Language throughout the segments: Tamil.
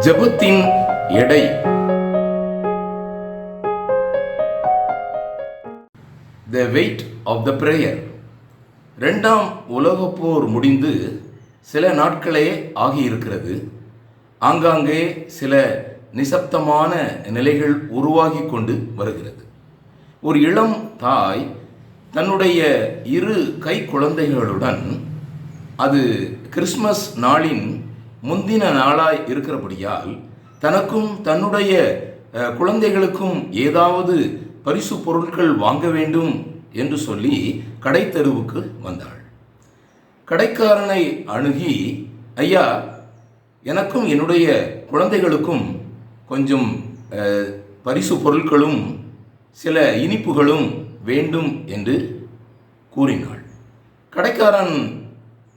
ஜெபத்தின் எடை. The weight of the prayer. இரண்டாம் உலகப் போர் முடிந்து சில நாட்களே ஆகியிருக்கிறது. ஆங்காங்கே சில நிசப்தமான நிலைகள் உருவாகி கொண்டு வருகிறது. ஒரு இளம் தாய் தன்னுடைய 2 கை குழந்தைகளுடன், அது கிறிஸ்மஸ் நாளின் முந்தின நாளாய் இருக்கிறபடியால் தனக்கும் தன்னுடைய குழந்தைகளுக்கும் ஏதாவது பரிசு பொருட்கள் வாங்க வேண்டும் என்று சொல்லி கடை தெருவுக்கு வந்தாள். கடைக்காரனை அணுகி, ஐயா, எனக்கும் என்னுடைய குழந்தைகளுக்கும் கொஞ்சம் பரிசு பொருட்களும் சில இனிப்புகளும் வேண்டும் என்று கூறினாள். கடைக்காரன்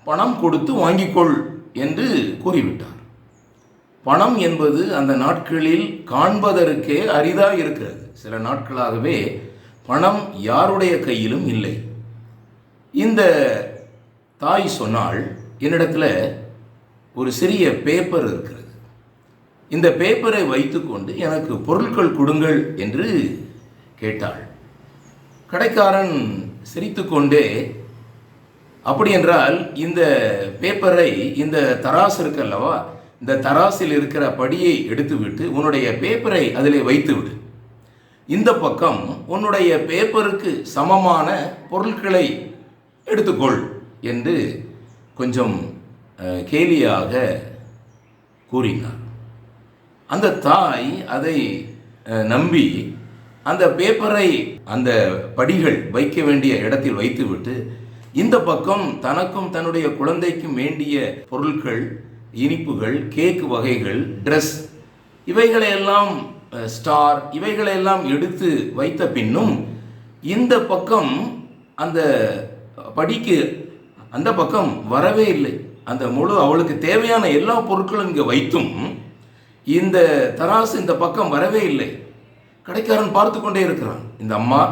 பணம் கொடுத்து வாங்கிக்கொள் என்று கூறிவிட்டார். பணம் என்பது அந்த நாட்களில் காண்பதற்கே அரிதாக இருக்கிறது. சில நாட்களாகவே பணம் யாருடைய கையிலும் இல்லை. இந்த தாய் சொன்னாள், என்னிடத்தில் ஒரு சிறிய பேப்பர் இருக்கிறது, இந்த பேப்பரை வைத்துக்கொண்டு எனக்கு பொருட்கள் கொடுங்கள் என்று கேட்டாள். கடைக்காரன் சிரித்துக்கொண்டே, அப்படி என்றால் இந்த பேப்பரை, இந்த தராசு இருக்கல்லவா, இந்த தராசில் இருக்கிற படியை எடுத்துவிட்டு உன்னுடைய பேப்பரை அதிலே வைத்து விடு. இந்த பக்கம் உன்னுடைய பேப்பருக்கு சமமான பொருட்களை எடுத்துக்கொள் என்று கொஞ்சம் கேலியாக கூறினார். அந்த தாய் அதை நம்பி அந்த பேப்பரை அந்த படிகள் வைக்க வேண்டிய இடத்தில் வைத்துவிட்டு, இந்த பக்கம் தனக்கும் தன்னுடைய குழந்தைக்கும் வேண்டிய பொருட்கள், இனிப்புகள், கேக் வகைகள், ட்ரெஸ், இவைகளையெல்லாம், ஸ்டார், இவைகளையெல்லாம் எடுத்து வைத்த பின்னும் இந்த பக்கம் அந்த படிக்கு அந்த பக்கம் வரவே இல்லை. அந்த முழு அவளுக்கு தேவையான எல்லா பொருட்களும் இங்கே வைத்தும் இந்த தராசு இந்த பக்கம் வரவே இல்லை. கடைக்காரன் பார்த்து கொண்டே இருக்கிறான். இந்த அம்மா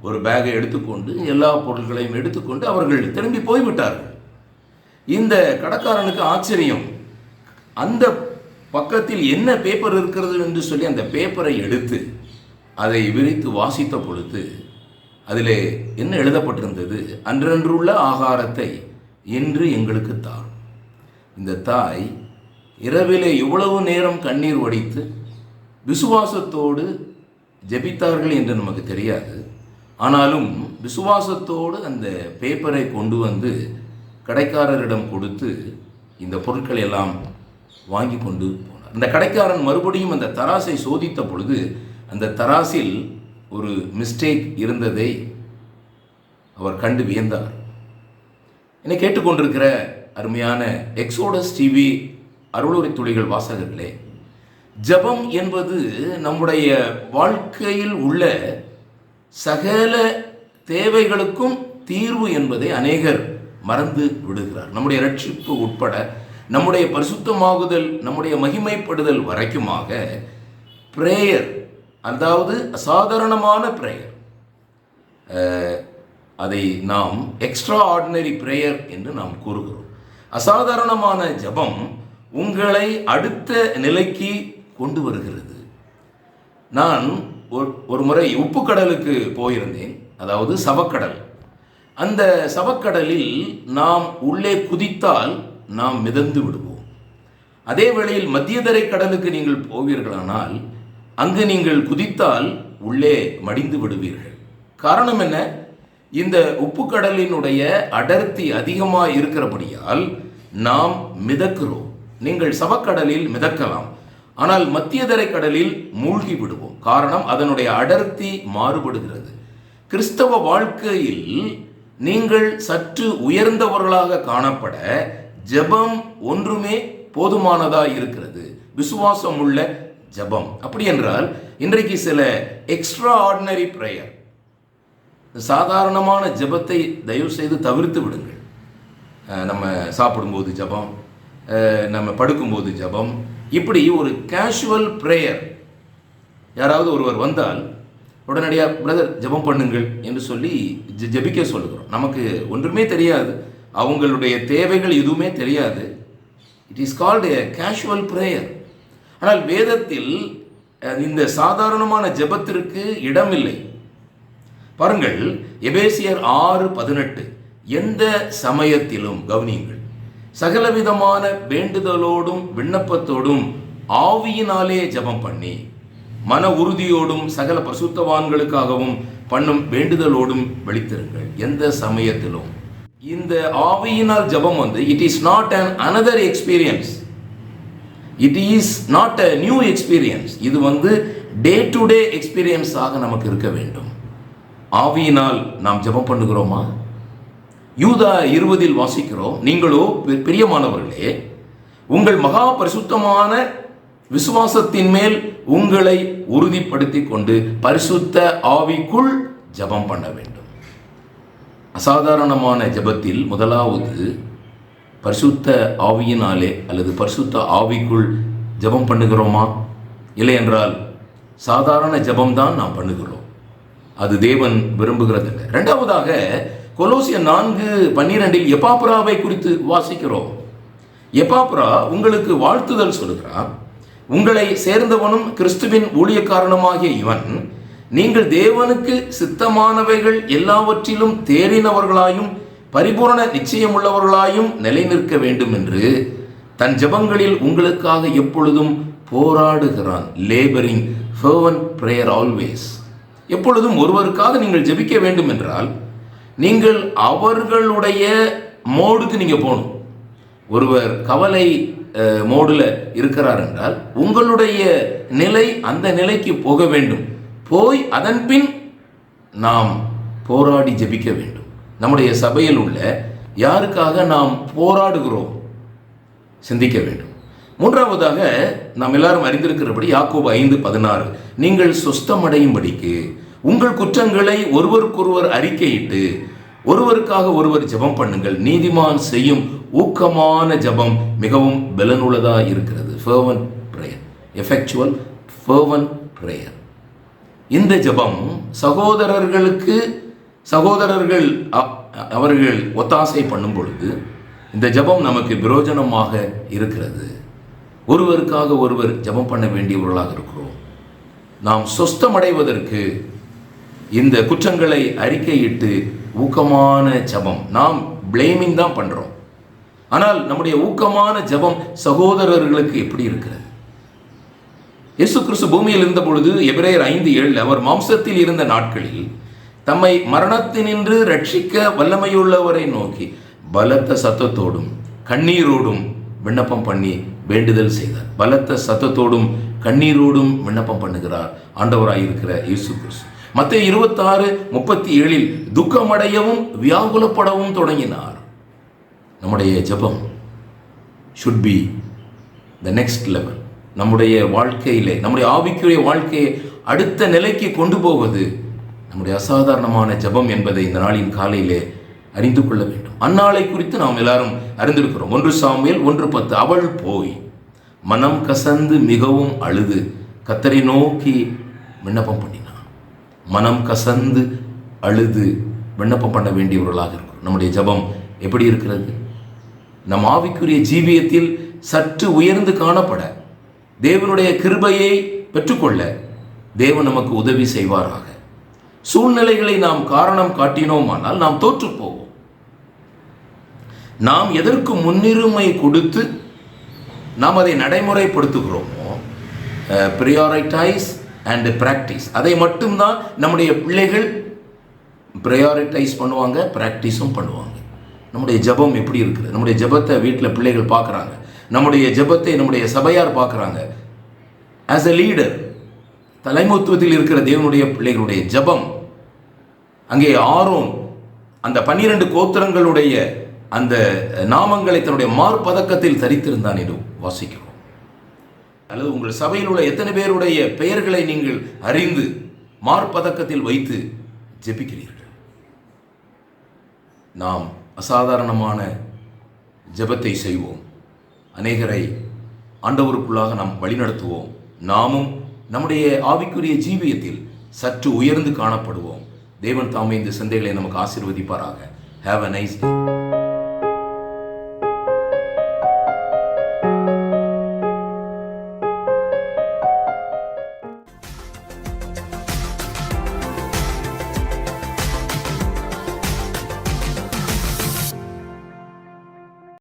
ஒரு பேகை எடுத்துக்கொண்டு எல்லா பொருட்களையும் எடுத்துக்கொண்டு அவர்கள் திரும்பி போய்விட்டார்கள். இந்த கடைக்காரனுக்கு ஆச்சரியம். அந்த பக்கத்தில் என்ன பேப்பர் இருக்கிறது என்று சொல்லி அந்த பேப்பரை எடுத்து அதை விரித்து வாசித்த பொழுது அதிலே என்ன எழுதப்பட்டிருந்தது? அன்றன்றுள்ள ஆகாரத்தை இன்று எங்களுக்கு தாரும். இந்த தாய் இரவிலே இவ்வளவு நேரம் கண்ணீர் வடித்து விசுவாசத்தோடு ஜெபித்தார்கள் என்று நமக்கு தெரியாது. ஆனாலும் விசுவாசத்தோடு அந்த பேப்பரை கொண்டு வந்து கடைக்காரரிடம் கொடுத்து இந்த பொருட்களை எல்லாம் வாங்கி கொண்டு போனார். அந்த கடைக்காரன் மறுபடியும் அந்த தராசை சோதித்த பொழுது அந்த தராசில் ஒரு மிஸ்டேக் இருந்ததை அவர் கண்டு வியந்தார். என்னை கேட்டுக்கொண்டிருக்கிற அருமையான எக்ஸோடஸ் டிவி அருளுரை துளிகள் வாசகர்களே, ஜெபம் என்பது நம்முடைய வாழ்க்கையில் உள்ள சகல தேவைகளுக்கும் தீர்வு என்பதை அநேகர் மறந்து விடுகிறார். நம்முடைய ரட்சிப்பு உட்பட நம்முடைய பரிசுத்தமாகுதல், நம்முடைய மகிமைப்படுதல் வரைக்குமாக பிரேயர், அதாவது அசாதாரணமான பிரேயர், அதை நாம் எக்ஸ்ட்ரா ஆர்டினரி பிரேயர் என்று நாம் கூறுகிறோம். அசாதாரணமான ஜெபம் உங்களை அடுத்த நிலைக்கு கொண்டு வருகிறது. நான் ஒரு முறை உப்பு கடலுக்கு போயிருந்தேன், அதாவது சவக்கடல். அந்த சவக்கடலில் நாம் உள்ளே குதித்தால் நாம் மிதந்து விடுவோம். அதே வேளையில் மத்தியதரை கடலுக்கு நீங்கள் போவீர்களானால் அங்கு நீங்கள் குதித்தால் உள்ளே மடிந்து விடுவீர்கள். காரணம் என்ன? இந்த உப்பு கடலினுடைய அடர்த்தி அதிகமாக இருக்கிறபடியால் நாம் மிதக்கிறோம். நீங்கள் சவக்கடலில் மிதக்கலாம், ஆனால் மத்தியதரை கடலில் மூழ்கி விடுவோம். காரணம், அதனுடைய அடர்த்தி மாறுபடுகிறது. கிறிஸ்தவ வாழ்க்கையில் நீங்கள் சற்று உயர்ந்தவர்களாக காணப்பட ஜெபம் ஒன்றுமே போதுமானதாக இருக்கிறது, விசுவாசம் உள்ள ஜெபம். அப்படி என்றால் இன்றைக்கு சில எக்ஸ்ட்ரா ஆர்டினரி பிரேயர், சாதாரணமான ஜெபத்தை தயவு செய்து தவிர்த்து விடுங்கள். நம்ம சாப்பிடும்போது ஜெபம், நம்ம படுக்கும்போது ஜெபம், இப்படி ஒரு கேஷுவல் பிரேயர். யாராவது ஒருவர் வந்தால் உடனடியாக பிரதர் ஜெபம் பண்ணுங்கள் என்று சொல்லி ஜெபிக்க சொல்லுகிறோம். நமக்கு ஒன்றுமே தெரியாது, அவங்களுடைய தேவைகள் எதுவுமே தெரியாது. It is called a casual prayer. ஆனால் வேதத்தில் இந்த சாதாரணமான ஜெபத்திற்கு இடமில்லை. பாருங்கள், எபேசியர் 6:18, எந்த சமயத்திலும், கவனியுங்கள், சகலவிதமான வேண்டுதலோடும் விண்ணப்பத்தோடும் ஆவியினாலே ஜெபம் பண்ணி மன உறுதியோடும் சகல பரிசுத்தவான்களுக்காகவும் பண்ணும் வேண்டுதலோடும் வெளித்திருங்கள். எந்த சமயத்திலும். இந்த ஆவியினால் ஜெபம் it is not an another experience, it is not a new experience. இது டே டு டே எக்ஸ்பீரியன்ஸ் ஆக நமக்கு இருக்க வேண்டும். ஆவியினால் நாம் ஜெபம் பண்ணுகிறோமா? யூதா 20 வாசிக்கிறோம், நீங்களோ பிரியமானவர்களே உங்கள் மகா பரிசுத்தமான விசுவாசத்தின் மேல் உங்களை உறுதிப்படுத்தி கொண்டு பரிசுத்த ஆவிக்குள் ஜெபம் பண்ண வேண்டும். அசாதாரணமான ஜெபத்தில் முதலாவது பரிசுத்த ஆவியினாலே அல்லது பரிசுத்த ஆவிக்குள் ஜெபம் பண்ணுகிறோமா? இல்லை என்றால் சாதாரண ஜெபம்தான் நாம் பண்ணுகிறோம். அது தேவன் விரும்புகிறதில்லை. இரண்டாவதாக கொலோசியர் 4:12 எப்பாப்ராவை குறித்து வாசிக்கிறோம். எப்பாப்ரா உங்களுக்கு வாழ்த்துதல் சொல்கிறார். உங்களை சேர்ந்தவனும் கிறிஸ்துவின் ஊழியக்காரனுமாகிய இவன் நீங்கள் தேவனுக்கு சித்தமானவைகள் எல்லாவற்றிலும் தேறினவர்களாயும் பரிபூரண நிச்சயமுள்ளவர்களாயும் நிலை நிற்க வேண்டும் என்று தன் ஜெபங்களில் உங்களுக்காக எப்பொழுதும் போராடுகிறான். Labouring fervent prayer always. எப்பொழுதும் ஒருவருக்காக நீங்கள் ஜெபிக்க வேண்டும் என்றால் நீங்கள் அவர்களுடைய மோடுக்கு நீங்கள் போகணும். ஒருவர் கவலை மோடில் இருக்கிறார் என்றால் உங்களுடைய நிலை அந்த நிலைக்கு போக வேண்டும். போய் அதன் பின் நாம் போராடி ஜெபிக்க வேண்டும். நம்முடைய சபையில் உள்ள யாருக்காக நாம் போராடுகிறோம் சிந்திக்க வேண்டும். மூன்றாவதாக நாம் எல்லாரும் அறிந்திருக்கிறபடி யாக்கோபு 5:16 நீங்கள் சொஸ்தமடையும்படிக்கு உங்கள் குற்றங்களை ஒருவருக்கொருவர் அறிக்கையிட்டு ஒருவருக்காக ஒருவர் ஜெபம் பண்ணுங்கள். நீதிமான் செய்யும் ஊக்கமான ஜெபம் மிகவும் பலனுள்ளதா இருக்கிறது. ஃபெர்வென்ட் பிரேயர், எஃபெக்சுவல் ஃபெர்வென்ட் பிரேயர். இந்த ஜெபம் சகோதரர்கள் அவர்கள் ஒத்தாசை பண்ணும் பொழுது இந்த ஜெபம் நமக்கு பிரயோஜனமாக இருக்கிறது. ஒருவருக்காக ஒருவர் ஜெபம் பண்ண வேண்டியவர்களாக இருக்கிறோம். நாம் சொஸ்தமடைவதற்கு இந்த குற்றங்களை அறிக்கையிட்டு ஊக்கமான ஜெபம், நாம் பிளேமிங் தான் பண்றோம். ஆனால் நம்முடைய ஊக்கமான ஜெபம் சகோதரர்களுக்கு எப்படி இருக்கிறது? இயேசு கிறிஸ்து பூமியில் இருந்த பொழுது எபிரேயர் 5:7 அவர் மாம்சத்தில் இருந்த நாட்களில் தம்மை மரணத்தினின்று ரட்சிக்க வல்லமையுள்ளவரை நோக்கி பலத்த சத்தத்தோடும் கண்ணீரோடும் விண்ணப்பம் பண்ணி வேண்டுதல் செய்தார். பலத்த சத்தத்தோடும் கண்ணீரோடும் விண்ணப்பம் பண்ணுகிறார் ஆண்டவராயிருக்கிற இயேசு கிறிஸ்து. மத்தேயு 26:37 துக்கமடையவும் வியாகுலப்படவும் தொடங்கினார். நம்முடைய ஜெபம் should be the next level. நம்முடைய வாழ்க்கையிலே நம்முடைய ஆவிக்குரிய வாழ்க்கையை அடுத்த நிலைக்கு கொண்டு போவது நம்முடைய அசாதாரணமான ஜெபம் என்பதை இந்த நாளின் காலையிலே அறிந்து கொள்ள வேண்டும். அந்நாளை குறித்து நாம் எல்லாரும் அறிந்திருக்கிறோம். 1 சாமுவேல் 1:10 அவள் போய் மனம் கசந்து மிகவும் அழுது கர்த்தரை நோக்கி விண்ணப்பம் பண்ணினான். மனம் கசந்து அழுது விண்ணப்பம் பண்ண வேண்டியவர்களாக இருக்கும். நம்முடைய ஜெபம் எப்படி இருக்கிறது? நம் ஆவிக்குரிய ஜீவியத்தில் சற்று உயர்ந்து காணப்பட தேவனுடைய கிருபையை பெற்றுக்கொள்ள தேவன் நமக்கு உதவி செய்வாராக. சூழ்நிலைகளை நாம் காரணம் காட்டினோமானால் நாம் தோற்று போவோம். நாம் எதற்கு முன்னுரிமை கொடுத்து நாம் அதை நடைமுறைப்படுத்துகிறோமோ, ப்ரியாரிட்டைஸ் அண்ட் பிராக்டிஸ், அதை மட்டும்தான் நம்முடைய பிள்ளைகள் ப்ரையாரிட்டைஸ் பண்ணுவாங்க, ப்ராக்டிஸும் பண்ணுவாங்க. நம்முடைய ஜெபம் எப்படி இருக்குது? நம்முடைய ஜெபத்தை வீட்டில் பிள்ளைகள் பார்க்குறாங்க. நம்முடைய ஜெபத்தை நம்முடைய சபையார் பார்க்குறாங்க. ஆஸ் எ லீடர், தலைமைத்துவத்தில் இருக்கிற தேவனுடைய பிள்ளைகளுடைய ஜெபம், அங்கே ஆரோன் அந்த 12 கோத்திரங்களுடைய அந்த நாமங்களை தன்னுடைய மார்பதக்கத்தில் தரித்திருந்தான் என்று வாசிக்கிறோம். அல்லது உங்கள் சபையில் உள்ள எத்தனை பேருடைய பெயர்களை நீங்கள் அறிந்து மார்பதக்கத்தில் வைத்து ஜெபிக்கிறீர்கள்? நாம் அசாதாரணமான ஜெபத்தை செய்வோம். அநேகரை ஆண்டவருக்குள்ளாக நாம் வழிநடத்துவோம். நாமும் நம்முடைய ஆவிக்குரிய ஜீவியத்தில் சற்று உயர்ந்து காணப்படுவோம். தேவன் தாமே இந்த சிந்தைகளை நமக்கு ஆசீர்வதிப்பாராக. Have a nice day.